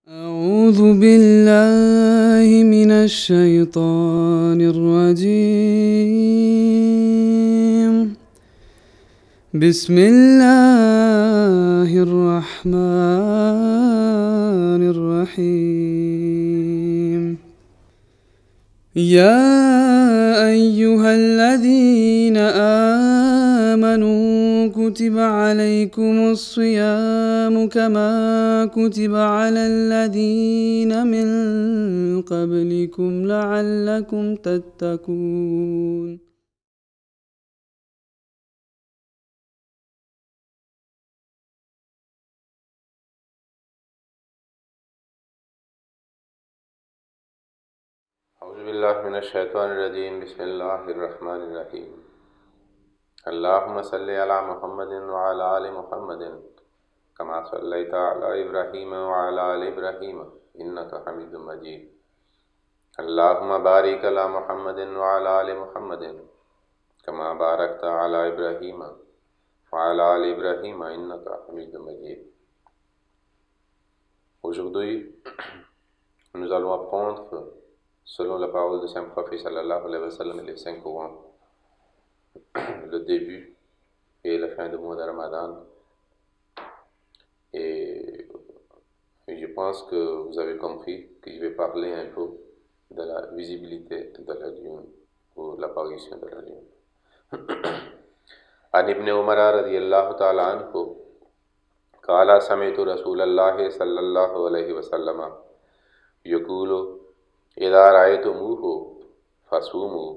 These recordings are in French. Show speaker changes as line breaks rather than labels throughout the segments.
أعوذ بالله من الشيطان الرجيم. بسم الله الرحمن الرحيم. يا أيها الذين آمنوا كتب عليكم الصيام كما كتب على الذين من قبلكم لعلكم تتقون.
أعوذ بالله من الشيطان الرجيم. بسم الله الرحمن الرحيم. اللهم صل على محمد وعلى آل محمد كما صليت على إبراهيم وعلى آل إبراهيم إنك حميد مجيد. اللهم بارك على محمد وعلى آل محمد كما باركت على إبراهيم وعلى آل إبراهيم إنك حميد مجيد. Aujourd'hui, nous allons apprendre, selon la parole de Saint Prophète sallallahu alayhi wa sallam et les 5 Corans, le début et la fin du mois de Ramadan. Et je pense que vous avez compris que je vais parler un peu de la visibilité de la lune ou l'apparition de la lune. عن ابن عمر رضي الله تعالى عنه قال سمعت رسول الله صلى الله عليه وسلم يقول إذا رأيتموه فصوموا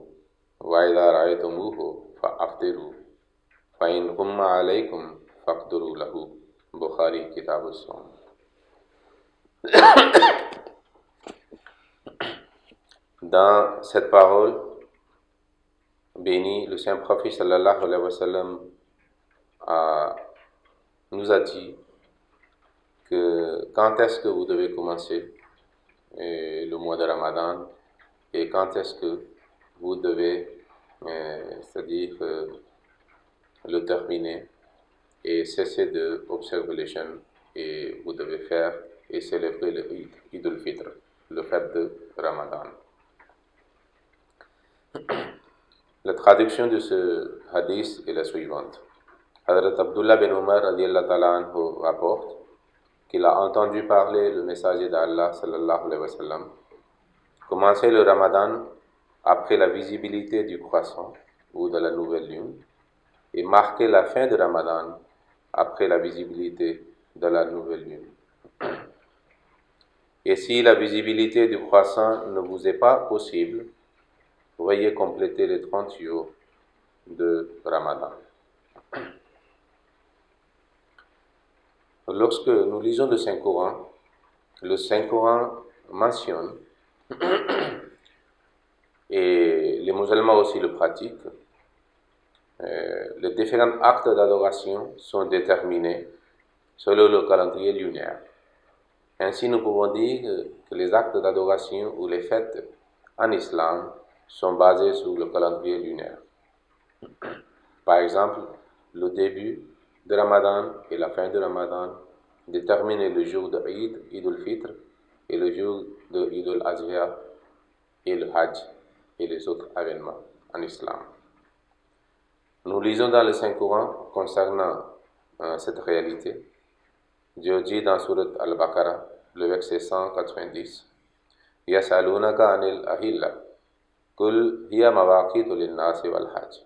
وإذا رأيتموه فأفطروا فإن غم عليكم فاقدروا له. Bukhari Kitab al-Sawm. Dans cette parole bénie, le saint prophète sallallahu alayhi wa sallam nous a dit que quand est-ce que vous devez commencer le mois de Ramadan et quand est-ce que vous devez, c'est-à-dire le terminer et cesser d'observer les jeûnes et vous devez faire et célébrer le Eid al-Fitr, le fête de Ramadan. La traduction de ce hadith est la suivante. Hazrat Abdullah bin Umar radiyallahu ta'ala anhu rapporte qu'il a entendu parler le messager d'Allah sallallahu alayhi wa sallam commencer le Ramadan après la visibilité du croissant ou de la nouvelle lune et marquer la fin du Ramadan après la visibilité de la nouvelle lune. Et si la visibilité du croissant ne vous est pas possible, veuillez compléter les 30 jours de Ramadan. Lorsque nous lisons le Saint-Coran mentionne, et les musulmans aussi le pratiquent, les différents actes d'adoration sont déterminés selon le calendrier lunaire. Ainsi, nous pouvons dire que les actes d'adoration ou les fêtes en islam sont basés sur le calendrier lunaire. Par exemple, le début de Ramadan et la fin de Ramadan déterminent le jour de Eid al-Fitr, et le jour de Eid al-Adha et le Hajj et les autres événements en islam. Nous lisons dans le Saint-Coran concernant cette réalité. Dieu dit dans Surat Al-Baqarah, le verset 190, Yasalunaka anil ahilla, kul hiya mawaqitu lin-nasi wal hajj.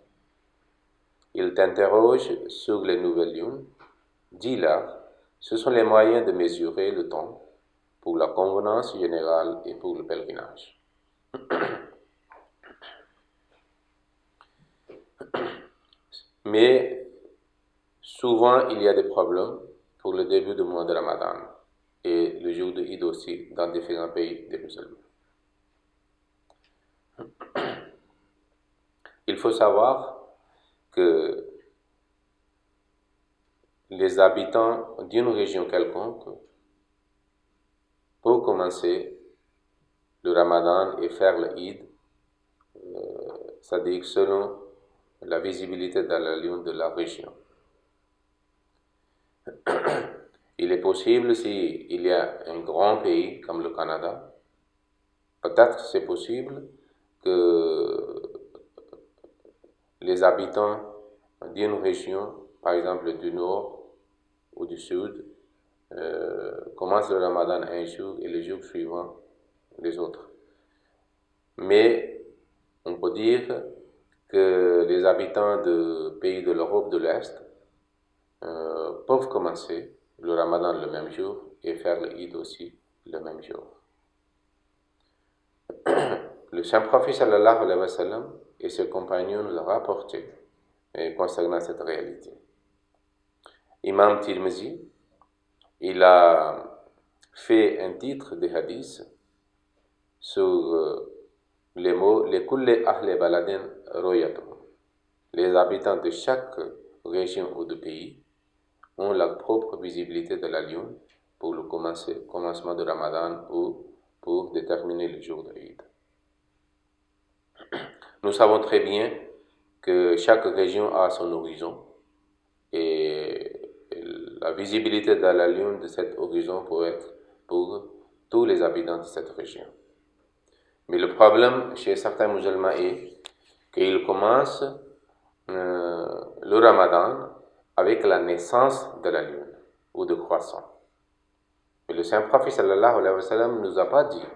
Il t'interroge sur les nouvelles lunes. Dis-leur, ce sont les moyens de mesurer le temps pour la convenance générale et pour le pèlerinage. Mais souvent, il y a des problèmes pour le début du mois de Ramadan et le jour de Eid aussi dans différents pays des musulmans. Il faut savoir que les habitants d'une région quelconque, pour commencer le Ramadan et faire le Eid, c'est-à-dire selon la visibilité de la lune de la région. Il est possible s'il y a un grand pays comme le Canada, peut-être c'est possible que les habitants d'une région, par exemple du nord ou du sud, commencent le ramadan un jour et le jour suivant les autres. Mais on peut dire que les habitants de pays de l'Europe de l'Est peuvent commencer le ramadan le même jour et faire le Eid aussi le même jour. Le saint prophète sallallahu alayhi wa sallam et ses compagnons nous ont rapporté concernant cette réalité. Imam Tirmizi, il a fait un titre de hadith sur les mots les kulli ahli baladin royatum. Les habitants de chaque région ou de pays ont leur propre visibilité de la lune pour le commencement de Ramadan ou pour déterminer le jour de Eid. Nous savons très bien que chaque région a son horizon et la visibilité de la lune de cet horizon peut être pour tous les habitants de cette région. Mais le problème chez certains musulmans est qu'ils commencent le Ramadan avec la naissance de la lune ou de croissant. Mais le saint prophète sallallahu alayhi wa sallam ne nous a pas dit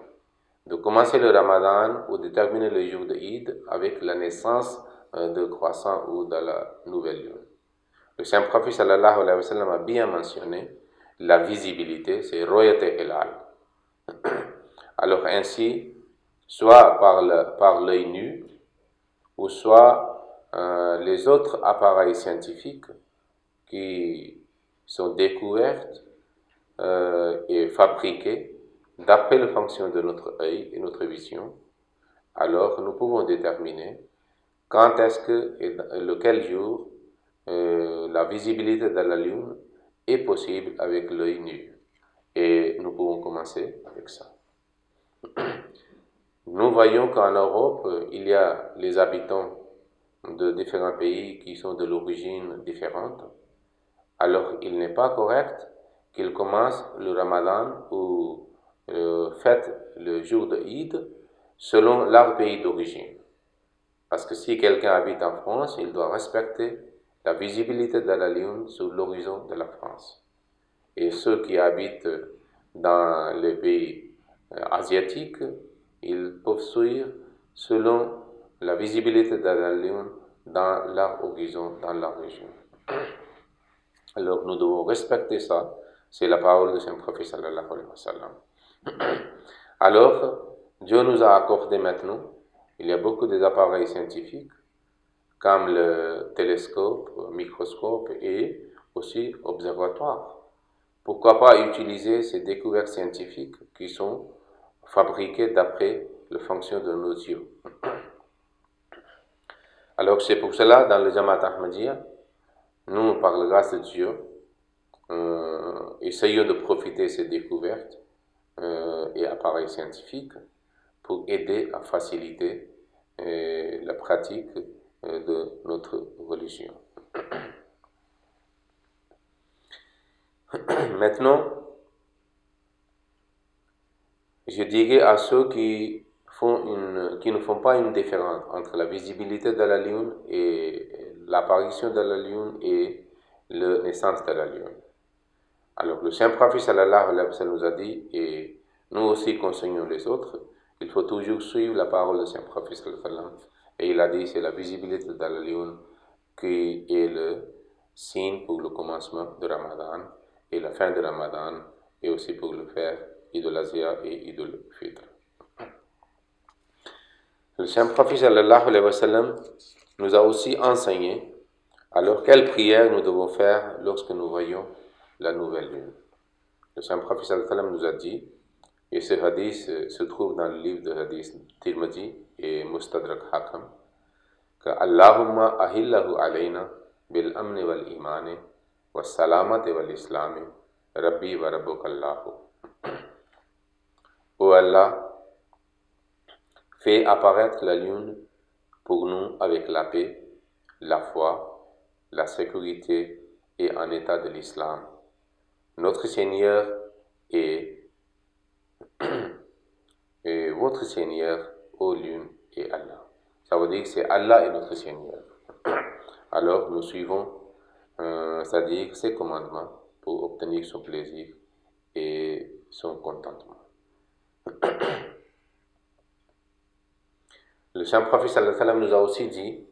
de commencer le Ramadan ou de terminer le jour de Eid avec la naissance de croissant ou de la nouvelle lune. Le saint prophète sallallahu alayhi wa sallam a bien mentionné la visibilité, c'est royate hilal. Alors ainsi, soit par l'œil nu, ou soit les autres appareils scientifiques qui sont découverts et fabriqués d'après la fonction de notre œil et notre vision, alors nous pouvons déterminer quand est-ce que et lequel jour la visibilité de la lune est possible avec l'œil nu. Et nous pouvons commencer avec ça. Nous voyons qu'en Europe, il y a les habitants de différents pays qui sont de l'origine différente. Alors, il n'est pas correct qu'ils commencent le Ramadan ou fêtent le jour de Eid selon leur pays d'origine. Parce que si quelqu'un habite en France, il doit respecter la visibilité de la lune sur l'horizon de la France. Et ceux qui habitent dans les pays asiatiques, ils peuvent suivre selon la visibilité de la lune dans leur horizon, dans leur région. Alors nous devons respecter ça, c'est la parole de saint prophète sallallahu alayhi wa sallam. Alors, Dieu nous a accordé maintenant, il y a beaucoup d'appareils scientifiques, comme le télescope, le microscope et aussi observatoire. Pourquoi pas utiliser ces découvertes scientifiques qui sont fabriquées d'après la fonction de nos yeux. Alors c'est pour cela, dans le Jamaat Ahmadiyya, nous, par la grâce de Dieu, essayons de profiter de ces découvertes et appareils scientifiques pour aider à faciliter la pratique de notre religion. Maintenant, je dirais à ceux qui ne font pas une différence entre la visibilité de la lune et l'apparition de la lune et la naissance de la lune. Alors, le saint prophète sallallahu alayhi wa sallam nous a dit, et nous aussi conseillons les autres, il faut toujours suivre la parole du saint prophète sallallahu alayhi wa sallam. Et il a dit, c'est la visibilité de la lune qui est le signe pour le commencement de Ramadan et la fin de Ramadan, et aussi pour le faire Eid al-Azha et Eid al-Fitr. Le saint prophète sallallahu alayhi wa sallam nous a aussi enseigné alors quelle prière nous devons faire lorsque nous voyons la nouvelle lune. Le saint prophète sallallahu alayhi wa sallam nous a dit, et ce hadith se trouve dans le livre de hadith Tirmidhi et Mustadrak Hakam, que Allahumma ahillahu alayna bil amni wal imani wa salamati wal islami rabbi wa rabbukallahu. Ô Allah, fais apparaître la lune pour nous avec la paix, la foi, la sécurité et en état de l'islam. notre Seigneur et votre Seigneur, ô l'une et Allah. Ça veut dire que c'est Allah et notre Seigneur. Alors nous suivons, c'est-à-dire ses commandements pour obtenir son plaisir et son contentement. Le Saint Prophète sallallahu alayhi wa sallam nous a aussi dit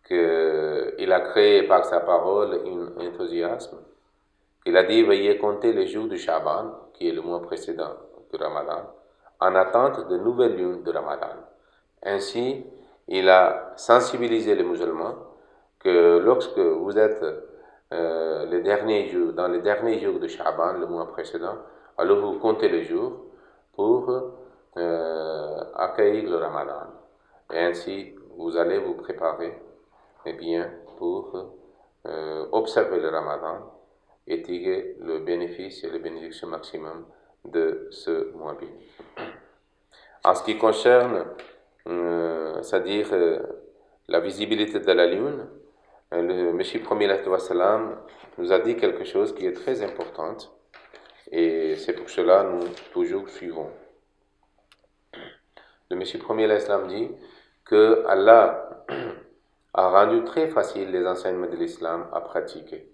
qu'il a créé par sa parole un enthousiasme. Il a dit, veuillez compter les jours du Shaban, qui est le mois précédent du Ramadan, en attente de nouvelles lunes de Ramadan. Ainsi, il a sensibilisé les musulmans que lorsque vous êtes dans les derniers jours de Shaban, le mois précédent, alors vous comptez les jours pour accueillir le Ramadan. Et ainsi, vous allez vous préparer bien pour observer le Ramadan et tirer le bénéfice et le bénédiction maximum de ce mois béni. En ce qui concerne, c'est-à-dire la visibilité de la lune, le Messie premier nous a dit quelque chose qui est très important et c'est pour cela nous toujours suivons. Le Messie premier dit que Allah a rendu très facile les enseignements de l'islam à pratiquer.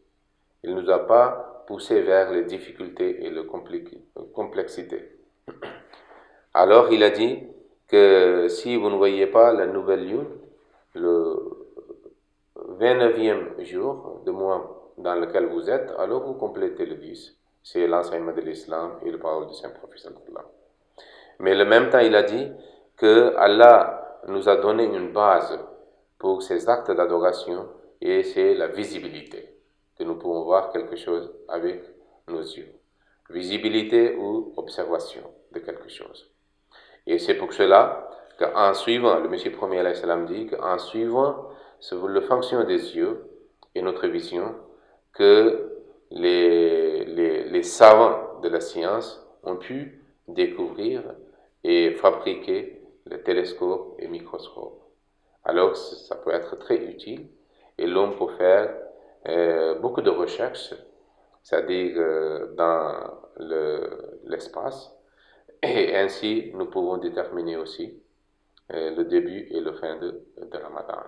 Il ne nous a pas poussé vers les difficultés et les complexités. Alors il a dit que si vous ne voyez pas la nouvelle lune, le 29e jour du mois dans lequel vous êtes, alors vous complétez le 10. C'est l'enseignement de l'islam et la parole du Saint-Prophète. Mais en même temps, il a dit que Allah nous a donné une base pour ces actes d'adoration et c'est la visibilité, que nous pouvons voir quelque chose avec nos yeux. Visibilité ou observation de quelque chose. Et c'est pour cela qu'en suivant, le Messie premier dit qu'en suivant le fonction des yeux et notre vision, que les savants de la science ont pu découvrir et fabriquer les télescopes et microscopes. Alors ça peut être très utile et l'homme peut faire beaucoup de recherches, c'est-à-dire dans l'espace, et ainsi nous pouvons déterminer aussi le début et la fin de Ramadan.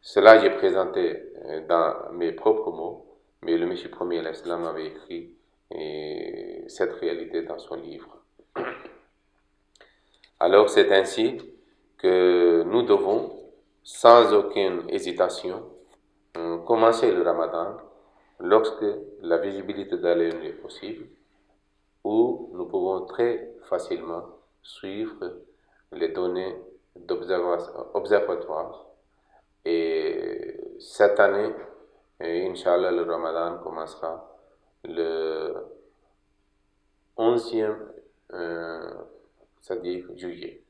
Cela j'ai présenté dans mes propres mots, mais le Messie premier l'Islam avait écrit cette réalité dans son livre. Alors c'est ainsi que nous devons, sans aucune hésitation, commencer le Ramadan lorsque la visibilité de la lune est possible, où nous pouvons très facilement suivre les données observatoire. Et cette année, Inch'Allah, le Ramadan commencera le 11e, c'est-à-dire juillet.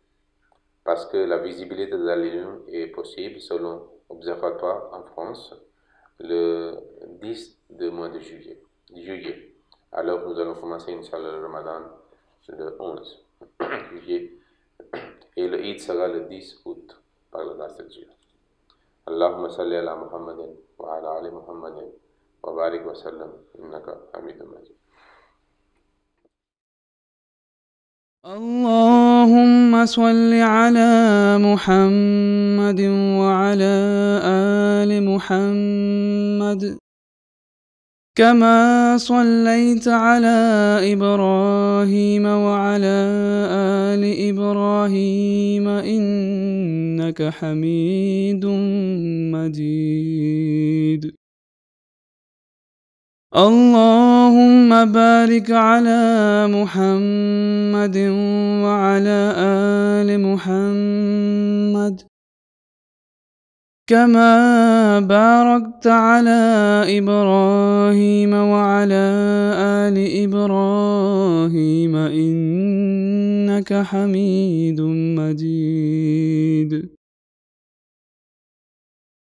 Parce que la visibilité de la lune est possible, selon observatoire en France, le 10 du mois de juillet. Alors nous allons commencer, Inch'Allah, le Ramadan le 11 juillet. Et le Eid sera le 10 août, par la grâce de Dieu. Allahumma salli ala Muhammadin wa ala ali Muhammadin wa barik wa sallam innaka hamidun majid.
اللهم صل على محمد وعلى آل محمد كما صليت على إبراهيم وعلى آل إبراهيم إنك حميد مجيد. اللهم بارك على محمد وعلى آل محمد كما باركت على إبراهيم وعلى آل إبراهيم إنك حميد مجيد.